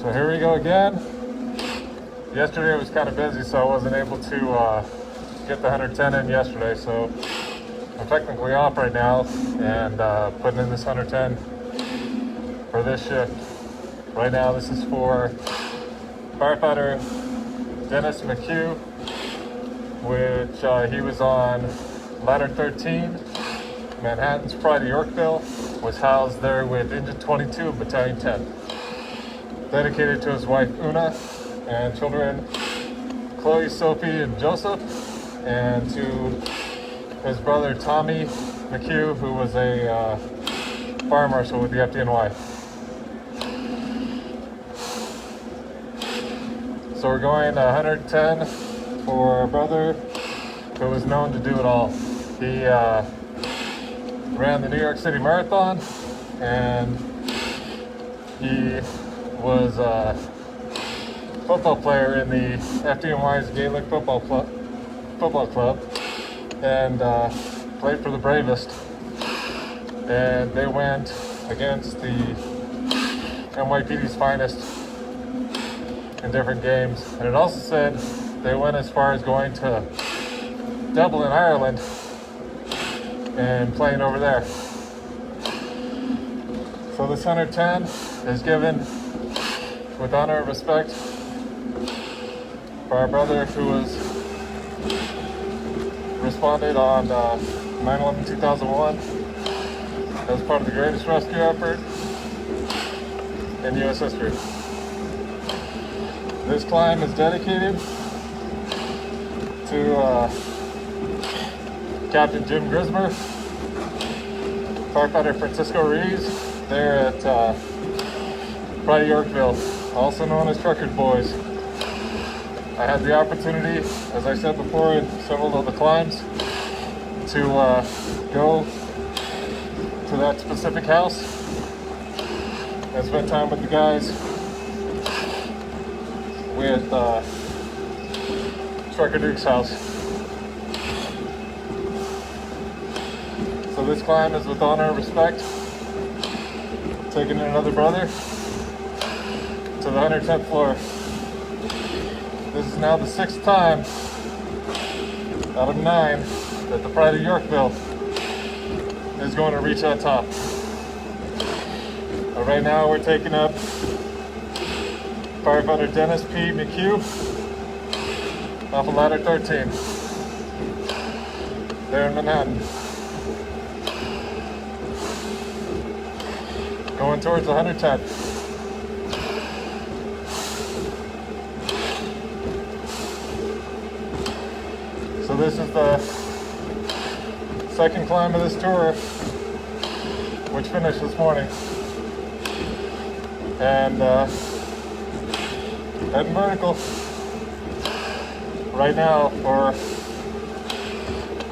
So here we go again. Yesterday was kind of busy, so I wasn't able to get the 110 in yesterday. So I'm technically off right now and putting in this 110 for this shift. Right now, this is for firefighter Dennis McHugh, which he was on ladder 13, Manhattan's Pride of Yorkville, was housed there with Engine 22, Battalion 10. Dedicated to his wife Una and children Chloe, Sophie, and Joseph, and to his brother Tommy McHugh, who was a fire marshal with the FDNY. So we're going 110 for our brother who was known to do it all. He ran the New York City Marathon, and he was a football player in the FDNY's Gaelic football club, and played for the Bravest. And they went against the NYPD's finest in different games. And it also said they went as far as going to Dublin, Ireland, and playing over there. So this 110 is given with honor and respect for our brother who was responded on 9/11/2001 as part of the greatest rescue effort in U.S. history. This climb is dedicated to Captain Jim Grismer, firefighter Francisco Reeves, there at Pride of Yorkville, also known as Truckers Boys. I had the opportunity, as I said before, in several of the climbs, to go to that specific house and spend time with the guys with Trucker Duke's house. So this climb is with honor and respect, taking in another brother to the 110th floor. This is now the 6th time out of 9 that the Pride of Yorkville is going to reach that top. But right now we're taking up firefighter Dennis P. McHugh off of ladder 13 there in Manhattan. Going towards the 110. So this is the second climb of this tour, which finished this morning. And heading vertical right now for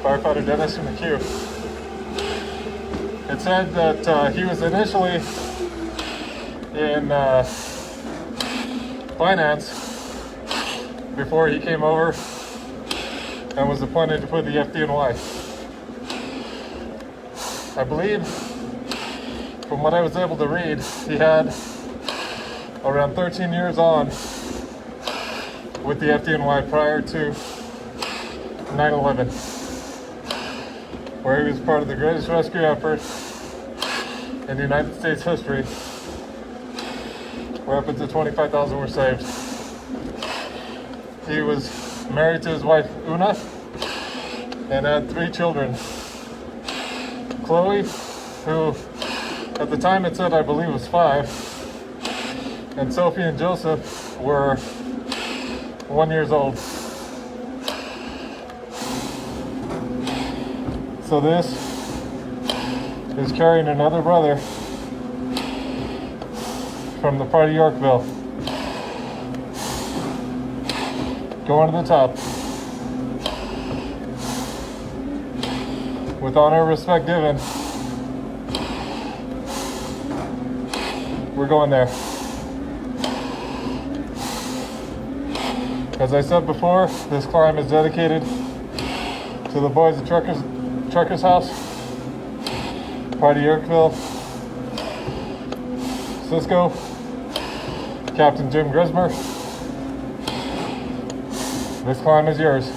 firefighter Dennis McHugh. It said that he was initially in finance before he came over and was appointed with the FDNY. I believe, from what I was able to read, he had around 13 years on with the FDNY prior to 9/11, where he was part of the greatest rescue effort in the United States history, where upwards of 25,000 were saved. He was married to his wife Una and had 3 children. Chloe, who at the time it said I believe was 5, and Sophie and Joseph were 1 year old. So this is carrying another brother from the Pride of Yorkville, going to the top. With honor and respect given, we're going there. As I said before, this climb is dedicated to the boys at Truckers House, Pride of Yorkville, Cisco, Captain Jim Grismer. This climb is yours.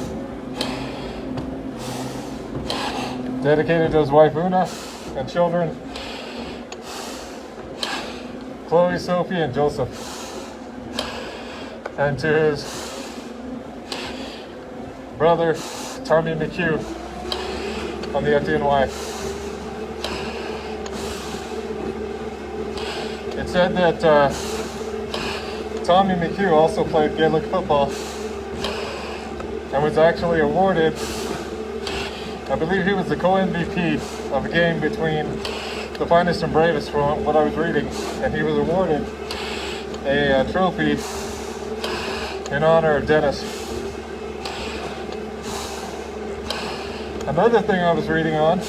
Dedicated to his wife Una and children, Chloe, Sophie, and Joseph. And to his brother, Tommy McHugh, on the FDNY. It said that Tommy McHugh also played Gaelic football and was actually awarded, I believe he was the co-MVP of a game between the finest and bravest from what I was reading, and he was awarded a trophy in honor of Dennis. Another thing I was reading on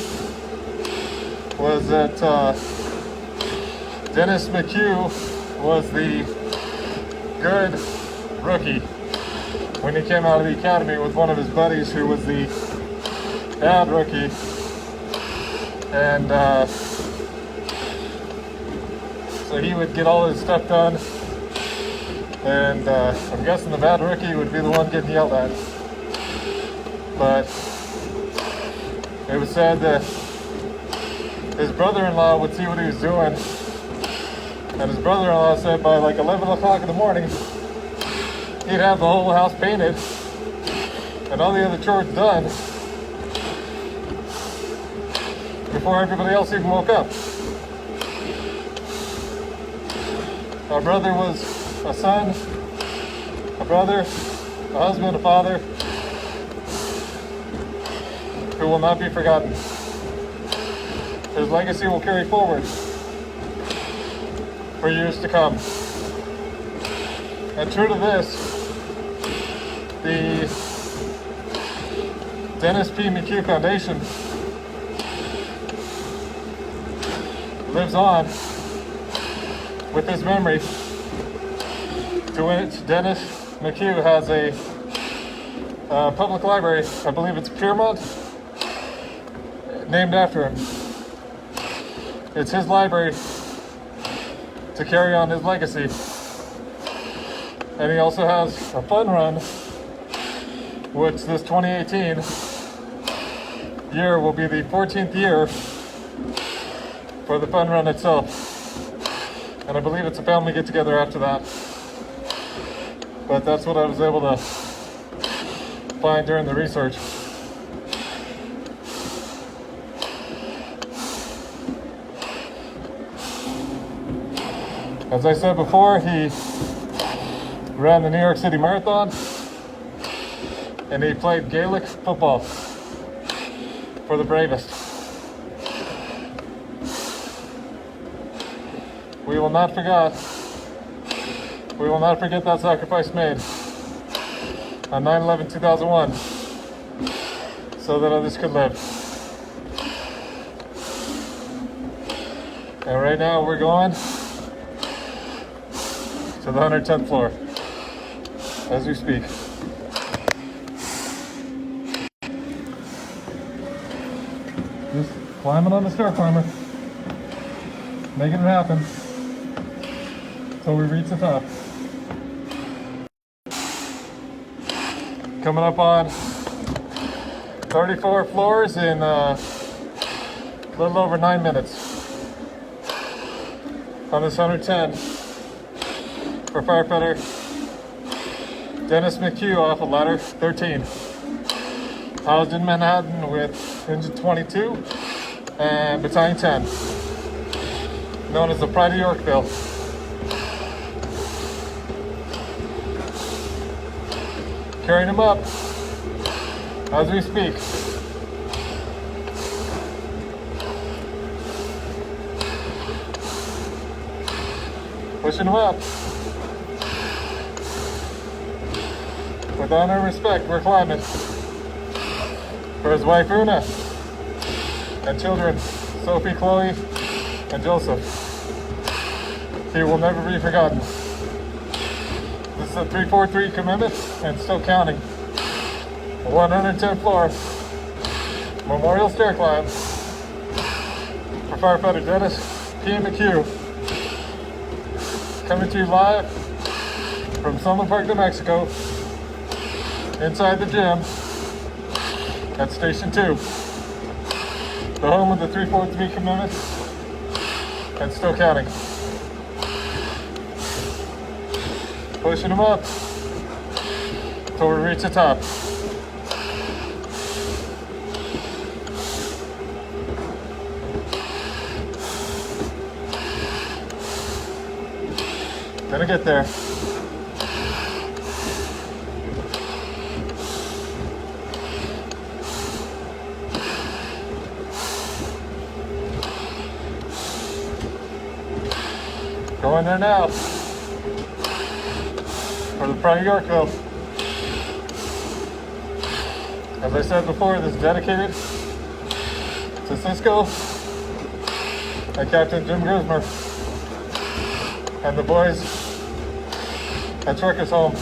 was that Dennis McHugh was the good rookie when he came out of the academy with one of his buddies who was the bad rookie. And so he would get all his stuff done, and I'm guessing the bad rookie would be the one getting yelled at. But it was said that his brother-in-law would see what he was doing, and his brother-in-law said by like 11 o'clock in the morning, he'd have the whole house painted and all the other chores done before everybody else even woke up. Our brother was a son, a brother, a husband, a father, who will not be forgotten. His legacy will carry forward for years to come. And true to this, the Dennis P. McHugh Foundation lives on with his memory, to which Dennis McHugh has a public library, I believe it's Piermont, named after him. It's his library to carry on his legacy. And he also has a fun run, which this 2018 year will be the 14th year for the fun run itself. And I believe it's a family get together after that. But that's what I was able to find during the research. As I said before, he ran the New York City Marathon, and he played Gaelic football for the bravest. We will not forget that sacrifice made on 9/11/2001 so that others could live. And right now we're going to the 110th floor as we speak. Just climbing on the stair climber, making it happen until we reach the top. Coming up on 34 floors in a little over 9 minutes on this 110 for firefighter Dennis McHugh off of ladder 13. Housed in Manhattan with Engine 22 and Battalion 10, known as the Pride of Yorkville. Carrying him up as we speak. Pushing him up. With honor and respect, we're climbing. For his wife Una and children Sophie, Chloe, and Joseph. He will never be forgotten. This is a 343 commitment and still counting. A 110th floor memorial stair climb for firefighter Dennis P. McHugh. Coming to you live from Summer Park, New Mexico, inside the gym at Station 2, the home of the 343 commitment, and still counting. Pushing them up till we reach the top. Gonna get there. Going there now. For the Pride of Yorkville. As I said before, this is dedicated to Cisco and Captain Jim Grismer and the boys at Truckers Home.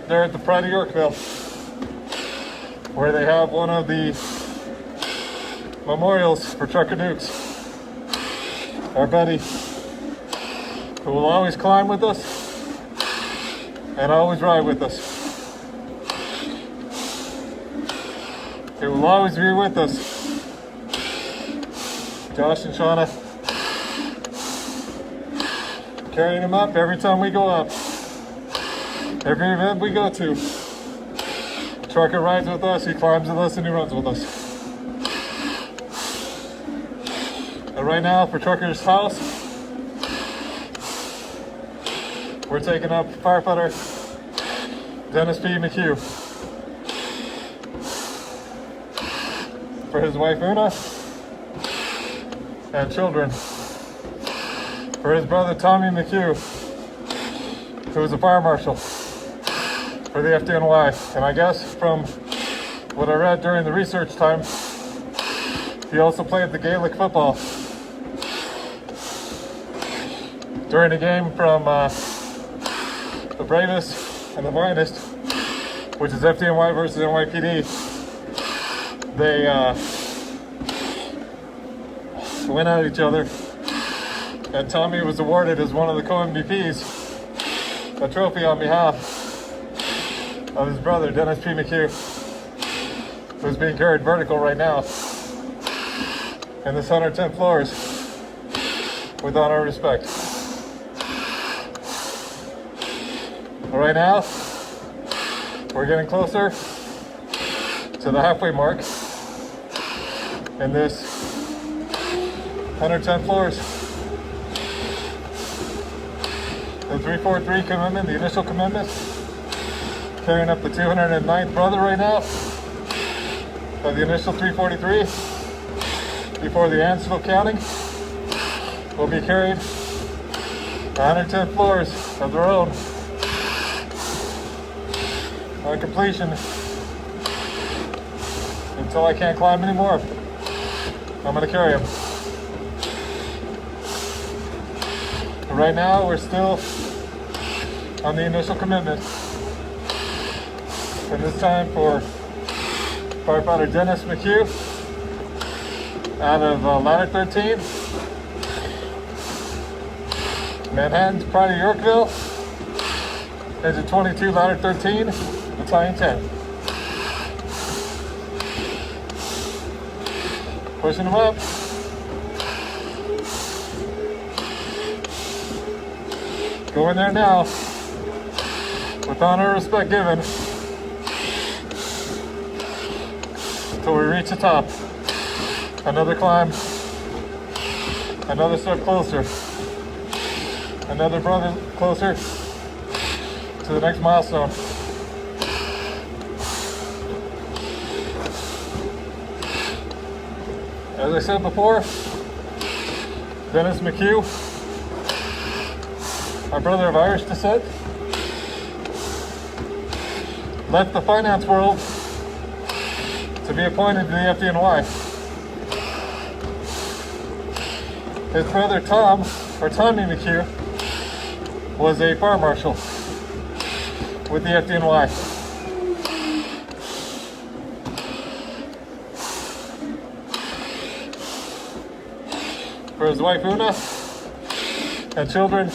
They're at the Pride of Yorkville, where they have one of the memorials for Trucker Dukes. Our buddy, who will always climb with us and always ride with us. He will always be with us. Josh and Shauna, carrying him up every time we go up. Every event we go to. Trucker rides with us, he climbs with us, and he runs with us. And right now, for Trucker's House, we're taking up firefighter Dennis P. McHugh for his wife Una and children. For his brother Tommy McHugh, who is a fire marshal for the FDNY. And I guess from what I read during the research time, he also played the Gaelic football during a game from the bravest and the finest, which is FDNY versus NYPD. They went at each other, and Tommy was awarded as one of the co-MVPs a trophy on behalf of his brother Dennis P. McHugh, who's being carried vertical right now in this 110 floors with honor and respect. Right now, we're getting closer to the halfway mark in this 110 floors. The 343 commitment, the initial commitment, carrying up the 209th brother right now of the initial 343 before the Ansel counting will be carried 110 floors of their own. On completion, until I can't climb anymore, I'm going to carry him. Right now, we're still on the initial commitment. And this time for firefighter Dennis McHugh out of Ladder 13, Manhattan's Pride of Yorkville, Engine 22, Ladder 13, Battalion 10. Pushing them up. Going there now, with honor and respect given, until we reach the top. Another climb, another step closer, another brother closer to the next milestone. As I said before, Dennis McHugh, my brother of Irish descent, left the finance world to be appointed to the FDNY. His brother Tommy McHugh, was a fire marshal with the FDNY. For his wife Una and children,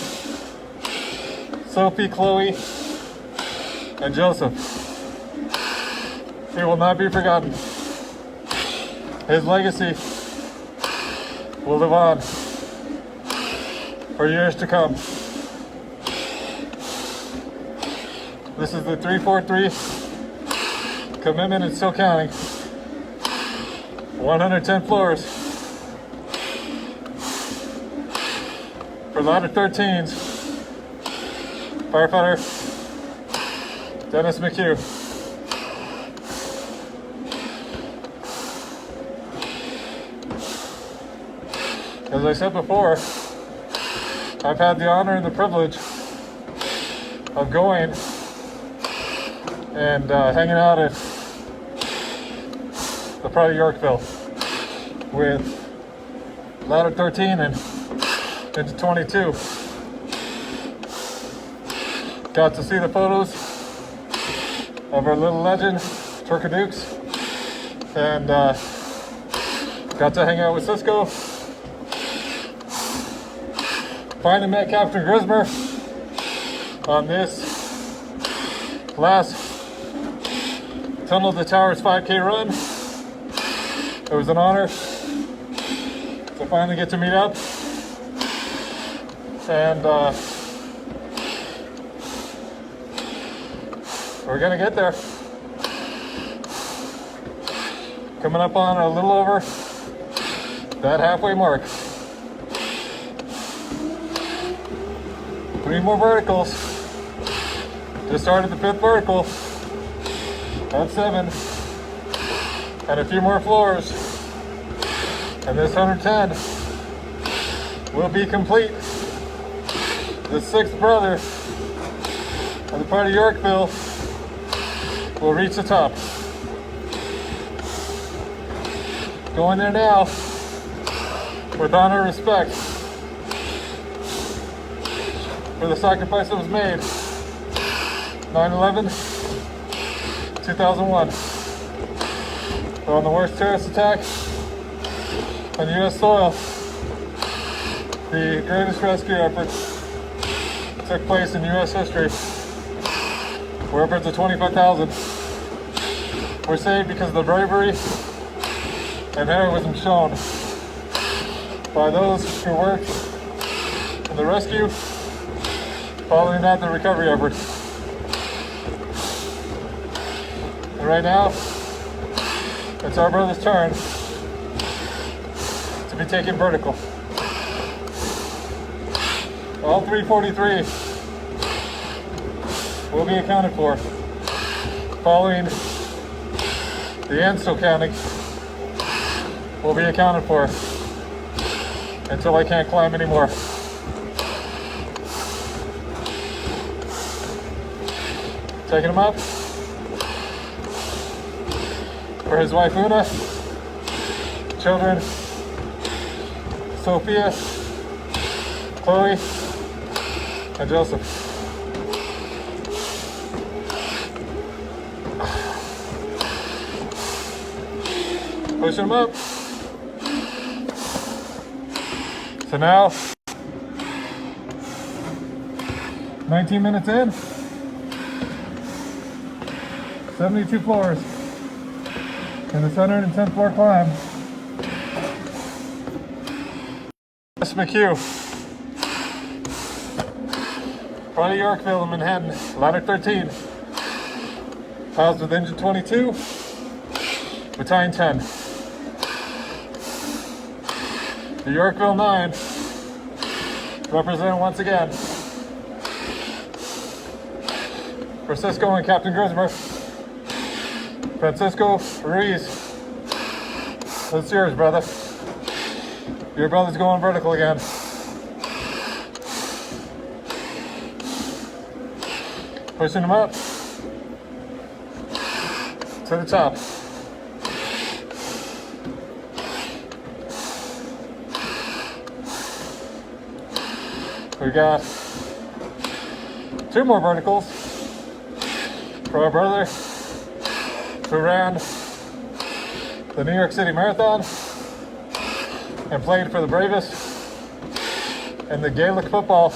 Sophie, Chloe, and Joseph. He will not be forgotten. His legacy will live on for years to come. This is the 343 commitment and still counting. 110 floors for ladder 13s. Firefighter Dennis McHugh. As I said before, I've had the honor and the privilege of going and hanging out at the Pride of Yorkville with ladder 13 and into 22. Got to see the photos of our little legend, Turkadukes, and got to hang out with Cisco. Finally met Captain Grismer on this last Tunnel to Towers 5K run. It was an honor to finally get to meet up, and we're gonna get there. Coming up on a little over that halfway mark. 3 more verticals. Just started the 5th vertical. That's 7. And a few more floors. And this 110 will be complete. The 6th brother of the Pride of Yorkville will reach the top. Going there now with honor and respect for the sacrifice that was made 9/11/2001 on the worst terrorist attack on U.S. soil. The greatest rescue effort took place in U.S. history, where upwards of 25,000 were saved because of the bravery and heroism shown by those who worked in the rescue, following that the recovery efforts. And right now, it's our brother's turn to be taken vertical. All 343 will be accounted for. Following the end still counting will be accounted for until I can't climb anymore. Taking him up for his wife Una, children Sophia, Chloe, and Joseph. Pushing him up. So now, 19 minutes in. 72 floors in this 110th floor climb. Dennis McHugh, Pride of Yorkville in Manhattan, ladder 13, housed with engine 22, battalion 10. The Yorkville 9 represented once again for Cisco and Captain Grismer. Francisco Ruiz, that's yours, brother. Your brother's going vertical again. Pushing him up to the top. We got 2 more verticals for our brother who ran the New York City Marathon and played for the bravest and the Gaelic football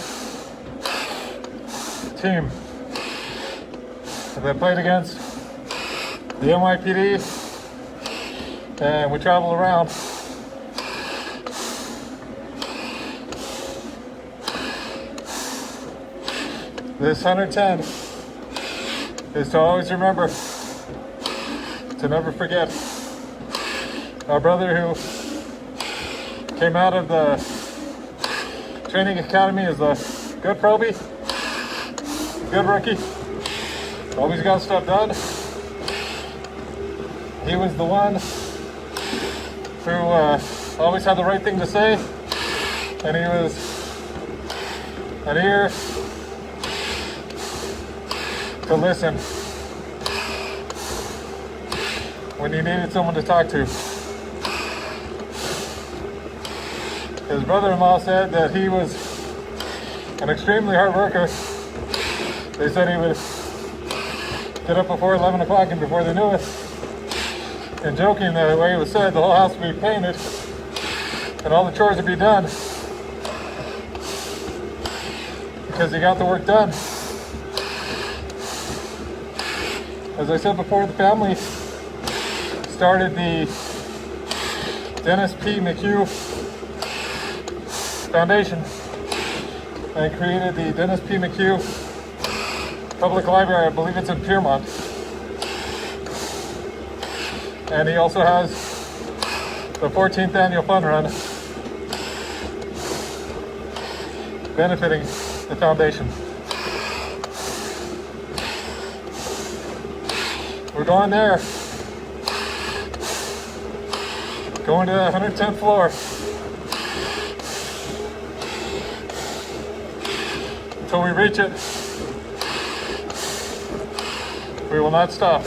team that played against the NYPD, and we traveled around. This 110 is to always remember, to never forget our brother who came out of the training academy as a good probie, good rookie, always got stuff done. He was the one who always had the right thing to say, and he was an ear to listen when you needed someone to talk to. His brother-in-law said that he was an extremely hard worker. They said he would get up before 11 o'clock, and before they knew it, and joking, the way it was said, the whole house would be painted and all the chores would be done because he got the work done. As I said before, the family started the Dennis P. McHugh Foundation and created the Dennis P. McHugh Public Library. I believe it's in Piermont. And he also has the 14th annual fun run benefiting the foundation. We're going there. Going to the 110th floor. Until we reach it, we will not stop.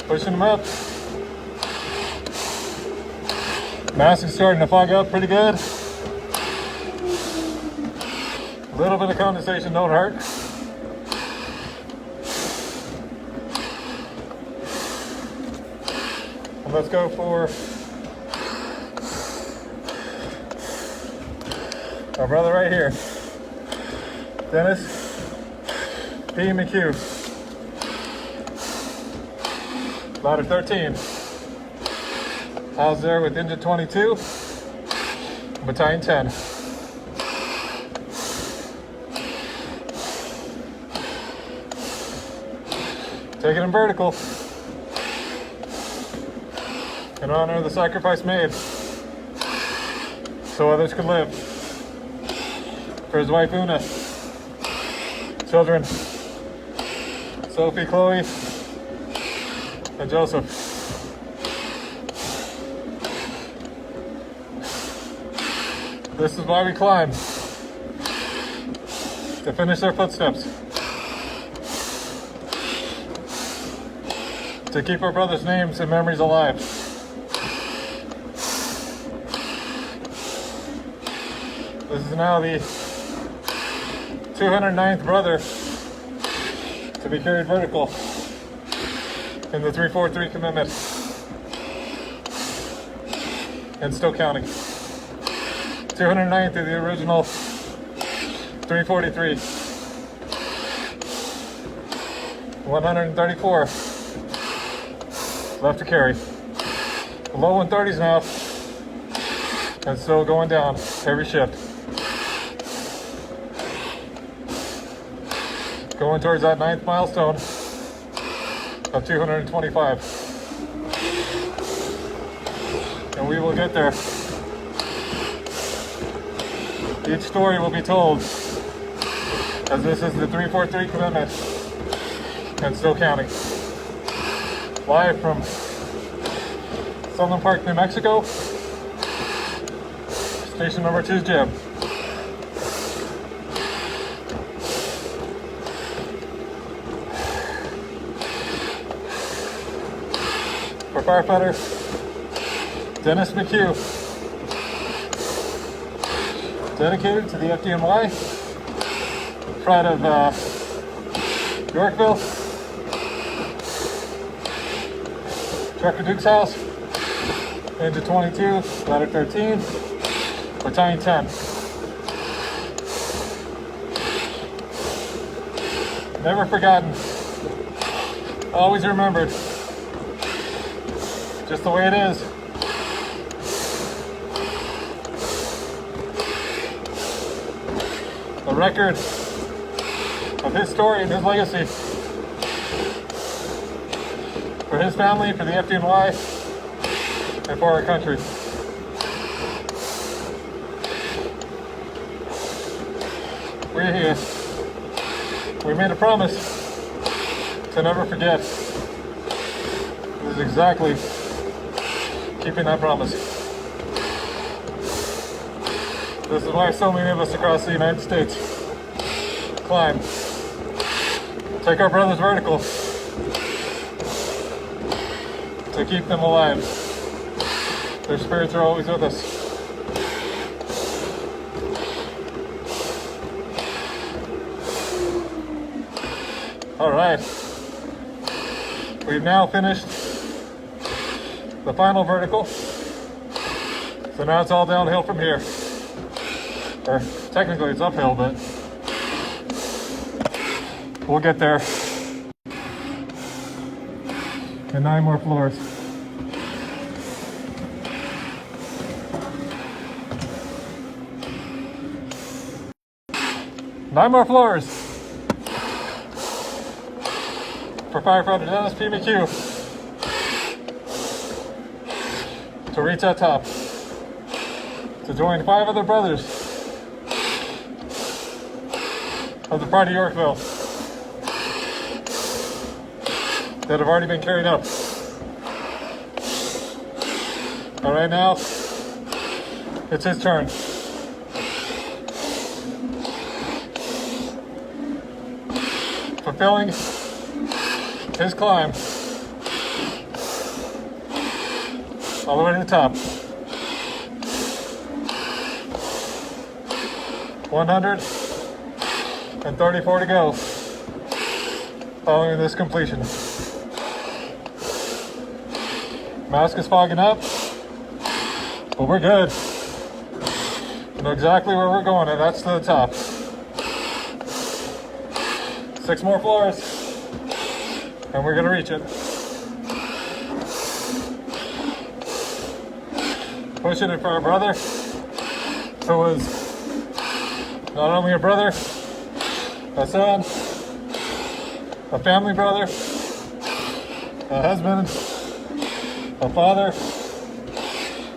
Pushing them up. Mask is starting to fog up pretty good. A little bit of condensation don't hurt. And let's go for our brother right here, Dennis P. McHugh. Ladder 13. Housed there with Engine 22, Battalion 10. Taking them vertical in honor of the sacrifice made so others could live. For his wife Una, children Sophie, Chloe, and Joseph. This is why we climb, to finish their footsteps, to keep our brothers' names and memories alive. This is now the 209th brother to be carried vertical in the 343 commitment, and still counting. 209th of the original 343. 134 left to carry. Low 130s now, and still going down every shift. Going towards that 9th milestone of 225. And we will get there. Each story will be told, as this is the 343 commitment and still counting. Live from Sunland Park, New Mexico. Station number 2's Jim. For firefighter Dennis McHugh, dedicated to the FDNY pride of Yorkville. Trucker Duke's house. Engine 22, ladder 13, battalion 10. Never forgotten. Always remembered. Just the way it is. A record of his story and his legacy. For his family, for the FDNY, and for our country. We're here. We made a promise to never forget. This is exactly keeping that promise. This is why so many of us across the United States climb. Take our brothers vertical to keep them alive. Their spirits are always with us. All right. We've now finished the final vertical. So now it's all downhill from here. Or technically it's uphill, but we'll get there. And 9 more floors. Nine more floors for firefighter Dennis P. McHugh to reach that top, to join 5 other brothers of the pride of Yorkville that have already been carried up. And right now, it's his turn. Fulfilling his climb all the way to the top. 134 to go following this completion. Mask is fogging up, but we're good. We know exactly where we're going, and that's to the top. 6 more floors, and we're gonna reach it. Pushing it for our brother, who was not only a brother, a son, a family brother, a husband, a father,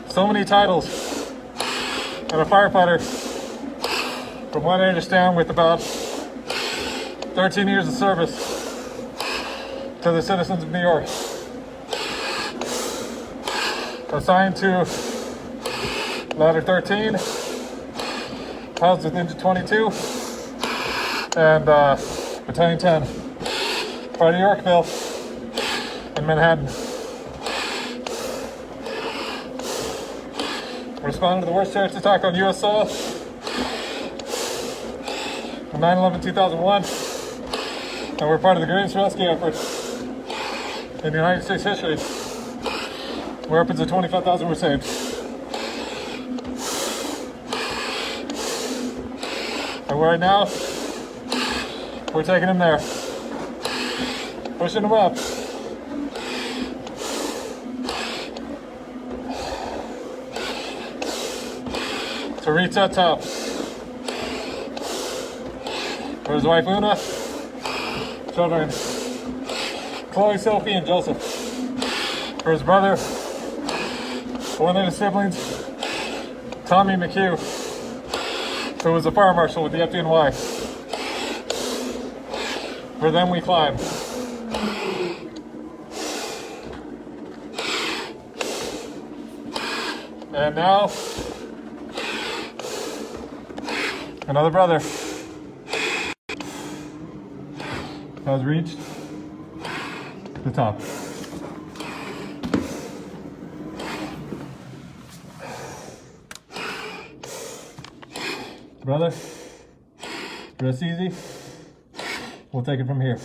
so many titles, and a firefighter, from what I understand, with about 13 years of service to the citizens of New York. Assigned to ladder 13, housed with Engine 22, and battalion 10, part of Yorkville in Manhattan. Responded to the worst terrorist attack on U.S. soil on 9/11/2001. And we're part of the greatest rescue effort in United States history, where upwards of 25,000 were saved. And right now, we're taking him there, pushing him up. To reach that top. For his wife Una, children Chloe, Sophie, and Joseph. For his brother, one of his siblings, Tommy McHugh, who was a fire marshal with the FDNY. For them we climb. And now, another brother has reached the top. Brother, Rest easy. We'll take it from here.